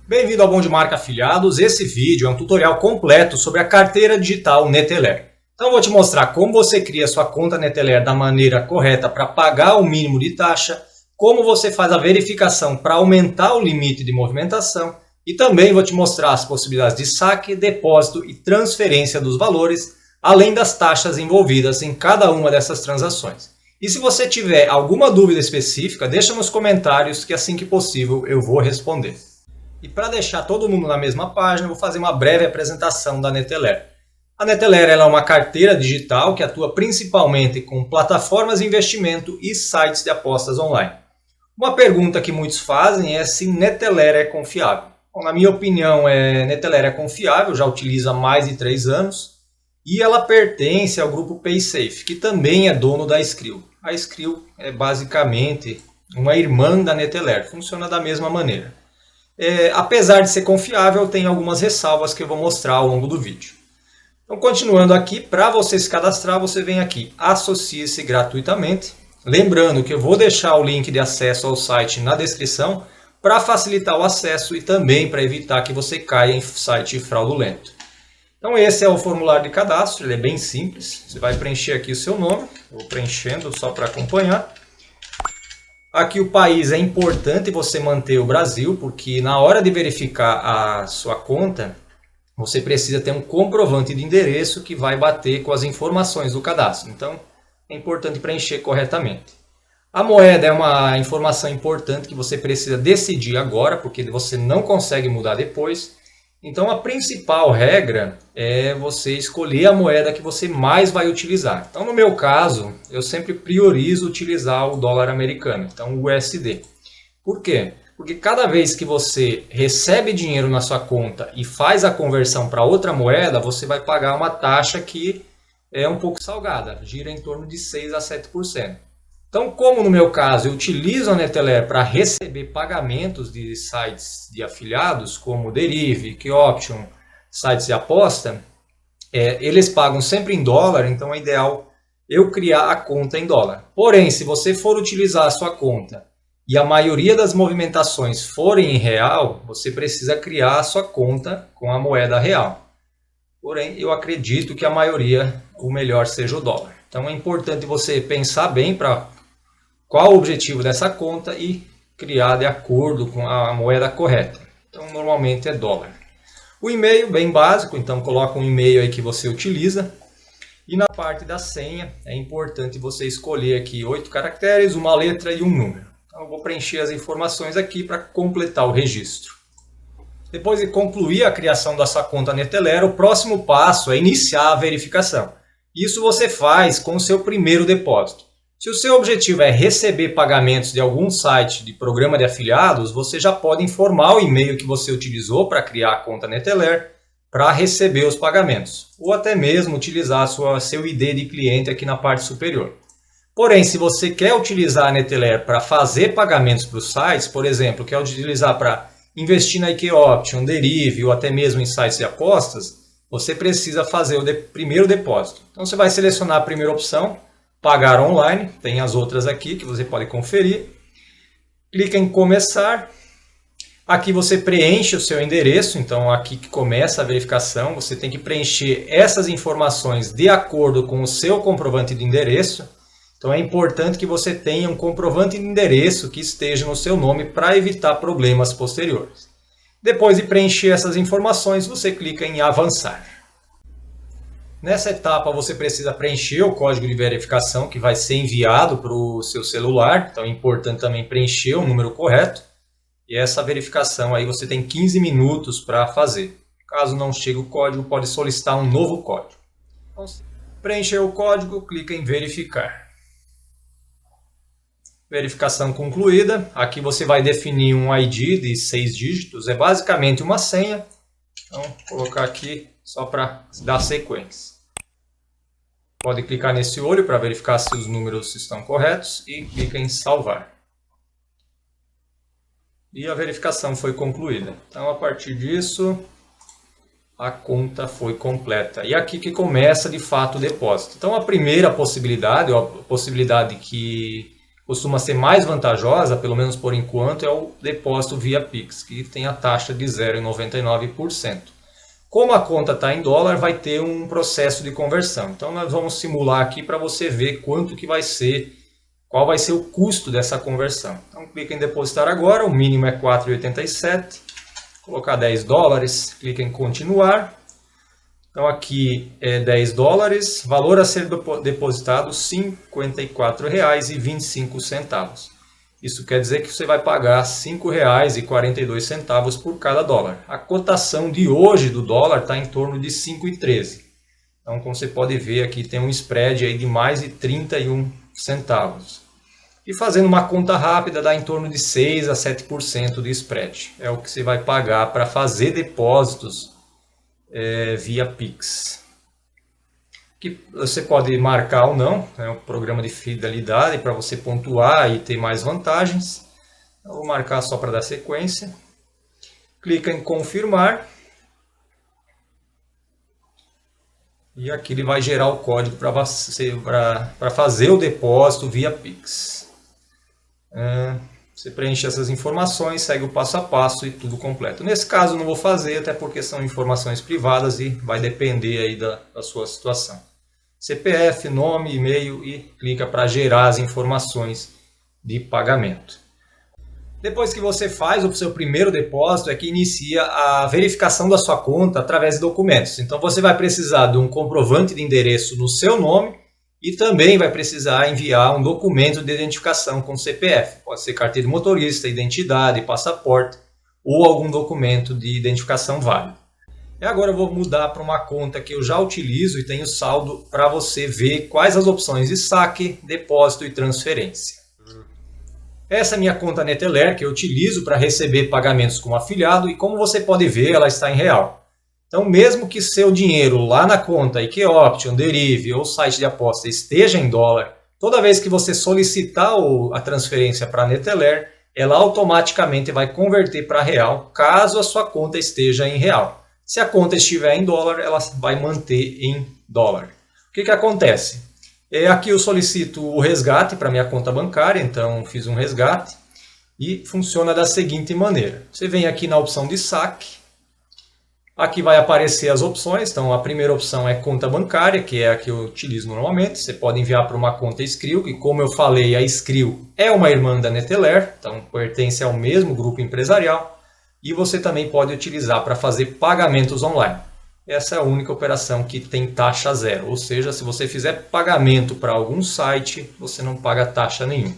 Bem-vindo ao Bom de Marca Afiliados. Esse vídeo é um tutorial completo sobre a carteira digital Neteller. Então eu vou te mostrar como você cria sua conta Neteller da maneira correta para pagar o mínimo de taxa, como você faz a verificação para aumentar o limite de movimentação e também vou te mostrar as possibilidades de saque, depósito e transferência dos valores, além das taxas envolvidas em cada uma dessas transações. E se você tiver alguma dúvida específica, deixa nos comentários que assim que possível eu vou responder. E para deixar todo mundo na mesma página, eu vou fazer uma breve apresentação da Neteller. A Neteller é uma carteira digital que atua principalmente com plataformas de investimento e sites de apostas online. Uma pergunta que muitos fazem é se Neteller é confiável. Bom, na minha opinião, Neteller é confiável, já utiliza há mais de 3 anos e ela pertence ao grupo Paysafe, que também é dono da Skrill. A Skrill é basicamente uma irmã da Neteller, funciona da mesma maneira. Apesar de ser confiável, tem algumas ressalvas que eu vou mostrar ao longo do vídeo. Então, continuando aqui, para você se cadastrar, você vem aqui, associe-se gratuitamente. Lembrando que eu vou deixar o link de acesso ao site na descrição para facilitar o acesso e também para evitar que você caia em site fraudulento. Então esse é o formulário de cadastro, ele é bem simples. Você vai preencher aqui o seu nome, eu vou preenchendo só para acompanhar. Aqui o país é importante você manter o Brasil, porque na hora de verificar a sua conta, você precisa ter um comprovante de endereço que vai bater com as informações do cadastro. Então é importante preencher corretamente. A moeda é uma informação importante que você precisa decidir agora, porque você não consegue mudar depois. Então a principal regra é você escolher a moeda que você mais vai utilizar. Então no meu caso, eu sempre priorizo utilizar o dólar americano, então o USD. Por quê? Porque cada vez que você recebe dinheiro na sua conta e faz a conversão para outra moeda, você vai pagar uma taxa que é um pouco salgada, gira em torno de 6 a 7%. Então, como no meu caso eu utilizo a Neteller para receber pagamentos de sites de afiliados, como Derive, KeyOption, sites de aposta, eles pagam sempre em dólar, então é ideal eu criar a conta em dólar. Porém, se você for utilizar a sua conta e a maioria das movimentações forem em real, você precisa criar a sua conta com a moeda real. Porém, eu acredito que a maioria, o melhor seja o dólar. Então é importante você pensar bem para qual o objetivo dessa conta e criar de acordo com a moeda correta. Então normalmente é dólar. O e-mail bem básico, então coloca um e-mail aí que você utiliza. E na parte da senha é importante você escolher aqui 8 caracteres, uma letra e um número. Então eu vou preencher as informações aqui para completar o registro. Depois de concluir a criação da sua conta Neteller, o próximo passo é iniciar a verificação. Isso você faz com o seu primeiro depósito. Se o seu objetivo é receber pagamentos de algum site de programa de afiliados, você já pode informar o e-mail que você utilizou para criar a conta Neteller para receber os pagamentos, ou até mesmo utilizar seu ID de cliente aqui na parte superior. Porém, se você quer utilizar a Neteller para fazer pagamentos para os sites, por exemplo, quer utilizar para investir na KeyOption, Derive ou até mesmo em sites de apostas, você precisa fazer o primeiro depósito. Então você vai selecionar a primeira opção, pagar online, tem as outras aqui que você pode conferir. Clica em começar. Aqui você preenche o seu endereço, então aqui que começa a verificação, você tem que preencher essas informações de acordo com o seu comprovante de endereço. Então é importante que você tenha um comprovante de endereço que esteja no seu nome para evitar problemas posteriores. Depois de preencher essas informações, você clica em avançar. Nessa etapa você precisa preencher o código de verificação que vai ser enviado para o seu celular. Então é importante também preencher o número correto. E essa verificação aí você tem 15 minutos para fazer. Caso não chegue o código, pode solicitar um novo código. Então, preencher o código, clica em verificar. Verificação concluída. Aqui você vai definir um ID de 6 dígitos. É basicamente uma senha. Então vou colocar aqui só para dar sequência. Pode clicar nesse olho para verificar se os números estão corretos e clica em salvar. E a verificação foi concluída. Então a partir disso a conta foi completa. E aqui que começa de fato o depósito. Então a primeira possibilidade, ou a possibilidade que costuma ser mais vantajosa, pelo menos por enquanto, é o depósito via Pix, que tem a taxa de 0,99%. Como a conta está em dólar, vai ter um processo de conversão. Então nós vamos simular aqui para você ver quanto que vai ser, qual vai ser o custo dessa conversão. Então clica em depositar agora, o mínimo é 4,87, colocar 10 dólares, clica em continuar. Então aqui é 10 dólares, valor a ser depositado R$ 54,25. Isso quer dizer que você vai pagar R$ 5,42 por cada dólar. A cotação de hoje do dólar está em torno de 5,13. Então, como você pode ver aqui, tem um spread aí de mais de 31 centavos. E fazendo uma conta rápida, dá em torno de 6 a 7% de spread. É o que você vai pagar para fazer depósitos via Pix. Que você pode marcar ou não, é um programa de fidelidade para você pontuar e ter mais vantagens. Eu vou marcar só para dar sequência. Clica em confirmar. E aqui ele vai gerar o código para fazer o depósito via Pix. Você preenche essas informações, segue o passo a passo e tudo completo. Nesse caso não vou fazer, até porque são informações privadas e vai depender aí da sua situação. CPF, nome, e-mail e clica para gerar as informações de pagamento. Depois que você faz o seu primeiro depósito, é que inicia a verificação da sua conta através de documentos. Então você vai precisar de um comprovante de endereço no seu nome e também vai precisar enviar um documento de identificação com CPF. Pode ser carteira de motorista, identidade, passaporte ou algum documento de identificação válido. E agora eu vou mudar para uma conta que eu já utilizo e tenho saldo para você ver quais as opções de saque, depósito e transferência. Essa é a minha conta Neteller que eu utilizo para receber pagamentos como afiliado e como você pode ver ela está em real. Então mesmo que seu dinheiro lá na conta IKEOption, Derive ou site de aposta esteja em dólar, toda vez que você solicitar a transferência para a Neteller, ela automaticamente vai converter para real caso a sua conta esteja em real. Se a conta estiver em dólar, ela vai manter em dólar. O que acontece? Aqui eu solicito o resgate para minha conta bancária, então fiz um resgate e funciona da seguinte maneira. Você vem aqui na opção de saque, aqui vai aparecer as opções, então a primeira opção é conta bancária, que é a que eu utilizo normalmente. Você pode enviar para uma conta Skrill, que como eu falei, a Skrill é uma irmã da Neteller, então pertence ao mesmo grupo empresarial. E você também pode utilizar para fazer pagamentos online. Essa é a única operação que tem taxa zero, ou seja, se você fizer pagamento para algum site, você não paga taxa nenhuma.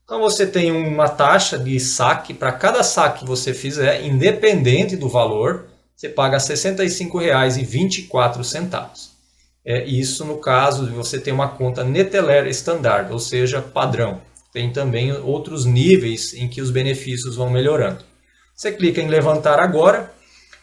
Então você tem uma taxa de saque, para cada saque que você fizer, independente do valor, você paga R$ 65,24. Isso no caso de você ter uma conta Neteller Standard, ou seja, padrão. Tem também outros níveis em que os benefícios vão melhorando. Você clica em levantar agora.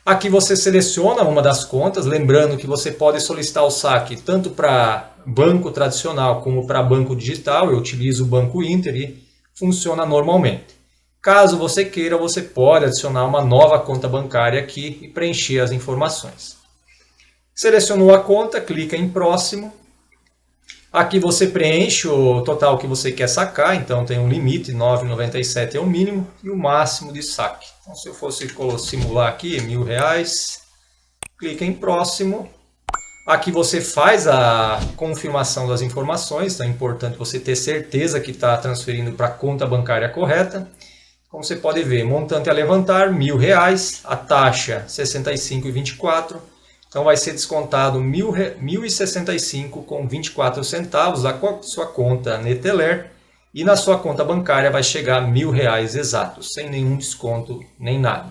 Aqui você seleciona uma das contas, lembrando que você pode solicitar o saque tanto para banco tradicional como para banco digital. Eu utilizo o Banco Inter e funciona normalmente. Caso você queira, você pode adicionar uma nova conta bancária aqui e preencher as informações. Selecionou a conta, clica em próximo. Aqui você preenche o total que você quer sacar, então tem um limite, R$ 9,97 é o mínimo e o máximo de saque. Então se eu fosse simular aqui, R$1.000, clica em próximo. Aqui você faz a confirmação das informações, então é importante você ter certeza que está transferindo para a conta bancária correta. Como você pode ver, montante a levantar, R$1.000, a taxa R$ 65,24. Então vai ser descontado R$ 1.065,24 da sua conta Neteller e na sua conta bancária vai chegar a R$1.000 exatos, sem nenhum desconto nem nada.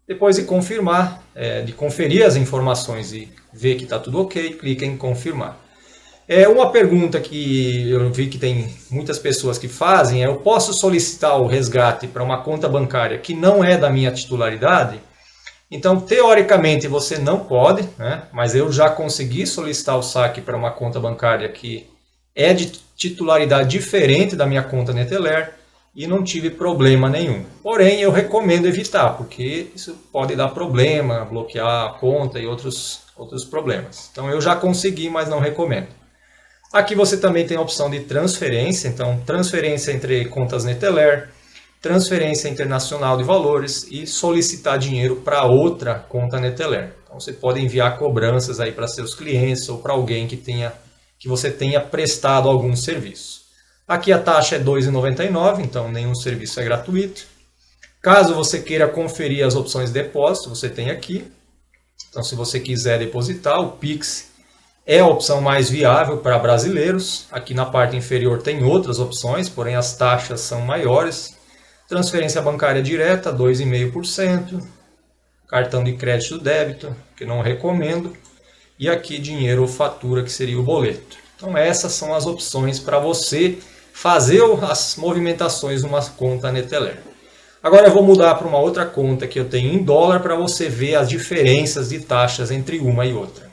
Depois de confirmar, de conferir as informações e ver que está tudo ok, clica em confirmar. Uma pergunta que eu vi que tem muitas pessoas que fazem eu posso solicitar o resgate para uma conta bancária que não é da minha titularidade? Então, teoricamente, você não pode, né? Mas eu já consegui solicitar o saque para uma conta bancária que é de titularidade diferente da minha conta Neteller e não tive problema nenhum. Porém, eu recomendo evitar, porque isso pode dar problema, bloquear a conta e outros problemas. Então, eu já consegui, mas não recomendo. Aqui você também tem a opção de transferência, então transferência entre contas Neteller, transferência internacional de valores e solicitar dinheiro para outra conta Neteller. Então você pode enviar cobranças aí para seus clientes ou para alguém que você tenha prestado algum serviço. Aqui a taxa é R$ 2,99, então nenhum serviço é gratuito. Caso você queira conferir as opções de depósito, você tem aqui. Então se você quiser depositar, o Pix é a opção mais viável para brasileiros. Aqui na parte inferior tem outras opções, porém as taxas são maiores. Transferência bancária direta, 2,5%. Cartão de crédito débito, que não recomendo. E aqui dinheiro ou fatura, que seria o boleto. Então essas são as opções para você fazer as movimentações numa conta Neteller. Agora eu vou mudar para uma outra conta que eu tenho em dólar para você ver as diferenças de taxas entre uma e outra.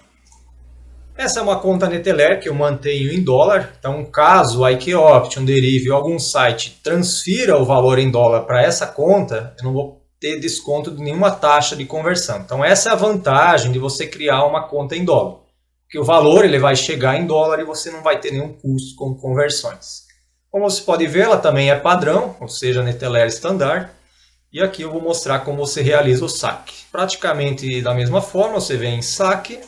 Essa é uma conta Neteller que eu mantenho em dólar, então caso a IK Option, Derive ou algum site transfira o valor em dólar para essa conta, eu não vou ter desconto de nenhuma taxa de conversão. Então essa é a vantagem de você criar uma conta em dólar, porque o valor ele vai chegar em dólar e você não vai ter nenhum custo com conversões. Como você pode ver, ela também é padrão, ou seja, Neteller Standard. E aqui eu vou mostrar como você realiza o saque. Praticamente da mesma forma, você vem em saque.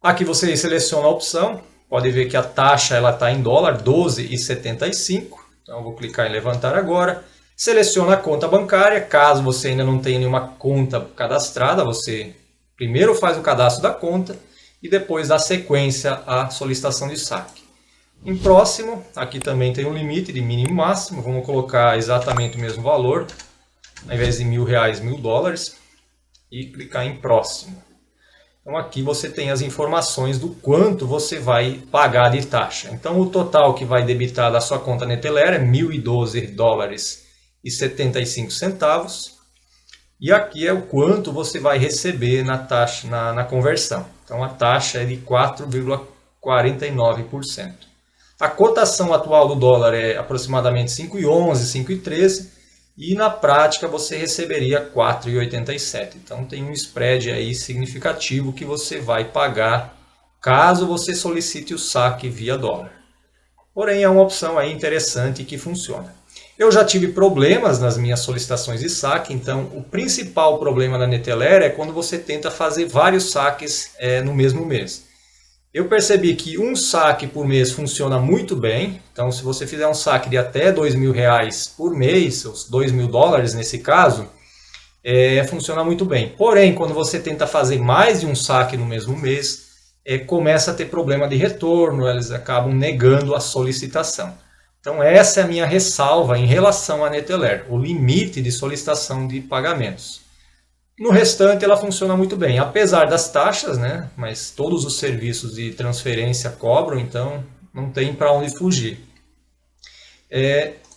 Aqui você seleciona a opção, pode ver que a taxa está em dólar, 12,75. Então eu vou clicar em levantar agora. Seleciona a conta bancária, caso você ainda não tenha nenhuma conta cadastrada, você primeiro faz o cadastro da conta e depois dá sequência à solicitação de saque. Em próximo, aqui também tem um limite de mínimo e máximo, vamos colocar exatamente o mesmo valor, ao invés de R$1.000, $1.000, e clicar em próximo. Então aqui você tem as informações do quanto você vai pagar de taxa. Então o total que vai debitar da sua conta Neteller é $1.012,75. E aqui é o quanto você vai receber na taxa, na conversão. Então a taxa é de 4,49%. A cotação atual do dólar é aproximadamente 5,11, 5,13. E na prática você receberia 4,87. Então tem um spread aí significativo que você vai pagar caso você solicite o saque via dólar. Porém é uma opção aí interessante que funciona. Eu já tive problemas nas minhas solicitações de saque, então o principal problema da Neteller é quando você tenta fazer vários saques no mesmo mês. Eu percebi que um saque por mês funciona muito bem. Então, se você fizer um saque de até R$2.000 por mês, os $2.000 nesse caso, funciona muito bem. Porém, quando você tenta fazer mais de um saque no mesmo mês, começa a ter problema de retorno, eles acabam negando a solicitação. Então, essa é a minha ressalva em relação à Neteller, o limite de solicitação de pagamentos. No restante ela funciona muito bem, apesar das taxas, né? Mas todos os serviços de transferência cobram, então não tem para onde fugir.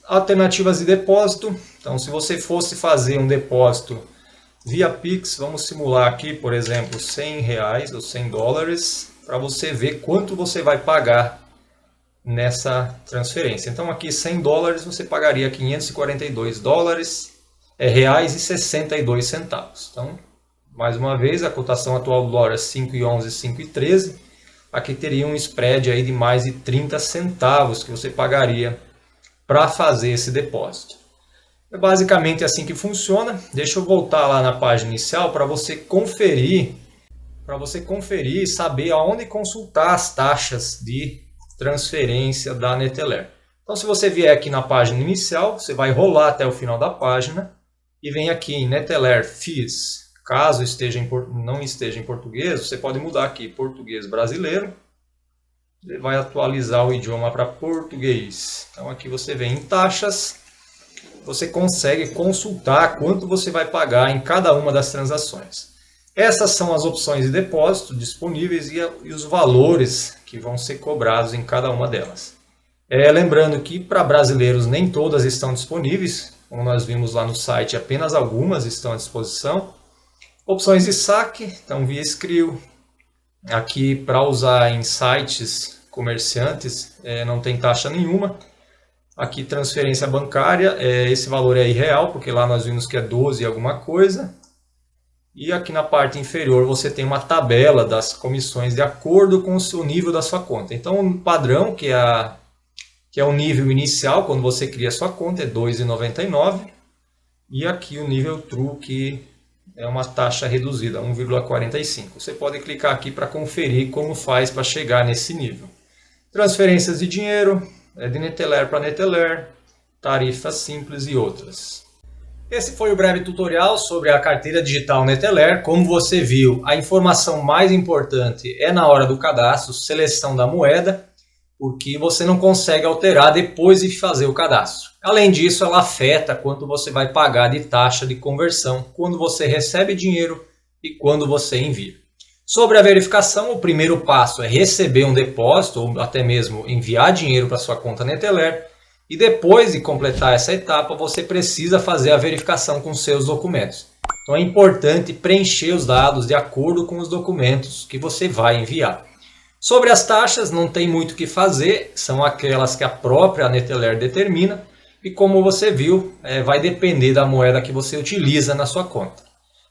Alternativas de depósito, então se você fosse fazer um depósito via Pix, vamos simular aqui, por exemplo, R$100 ou $100, para você ver quanto você vai pagar nessa transferência. Então aqui $100 você pagaria $542. Reais e 62 centavos. Então, mais uma vez, a cotação atual do dólar é 5,11, 5,13. Aqui teria um spread aí de mais de 30 centavos que você pagaria para fazer esse depósito. É basicamente assim que funciona. Deixa eu voltar lá na página inicial para você conferir e saber aonde consultar as taxas de transferência da Neteller. Então, se você vier aqui na página inicial, você vai rolar até o final da página. E vem aqui em Neteller Fees, caso não esteja em português, você pode mudar aqui português brasileiro. Ele vai atualizar o idioma para português. Então aqui você vem em taxas, você consegue consultar quanto você vai pagar em cada uma das transações. Essas são as opções de depósito disponíveis e os valores que vão ser cobrados em cada uma delas. Lembrando que para brasileiros nem todas estão disponíveis. Como nós vimos lá no site, apenas algumas estão à disposição. Opções de saque, então via Skrill. Aqui para usar em sites comerciantes não tem taxa nenhuma. Aqui transferência bancária, esse valor é irreal, porque lá nós vimos que é 12 alguma coisa. E aqui na parte inferior você tem uma tabela das comissões de acordo com o nível da sua conta. Então o padrão, que é o nível inicial, quando você cria a sua conta, é R$ 2,99. E aqui o nível True, que é uma taxa reduzida, 1,45. Você pode clicar aqui para conferir como faz para chegar nesse nível. Transferências de dinheiro, de Neteller para Neteller, tarifas simples e outras. Esse foi o breve tutorial sobre a carteira digital Neteller. Como você viu, a informação mais importante é na hora do cadastro, seleção da moeda, porque você não consegue alterar depois de fazer o cadastro. Além disso, ela afeta quanto você vai pagar de taxa de conversão quando você recebe dinheiro e quando você envia. Sobre a verificação, o primeiro passo é receber um depósito ou até mesmo enviar dinheiro para sua conta Neteller. E depois de completar essa etapa, você precisa fazer a verificação com seus documentos. Então é importante preencher os dados de acordo com os documentos que você vai enviar. Sobre as taxas, não tem muito o que fazer, são aquelas que a própria Neteller determina. E como você viu, vai depender da moeda que você utiliza na sua conta.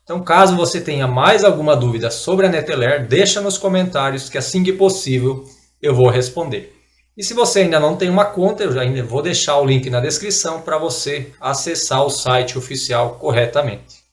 Então caso você tenha mais alguma dúvida sobre a Neteller, deixa nos comentários que assim que possível eu vou responder. E se você ainda não tem uma conta, eu ainda vou deixar o link na descrição para você acessar o site oficial corretamente.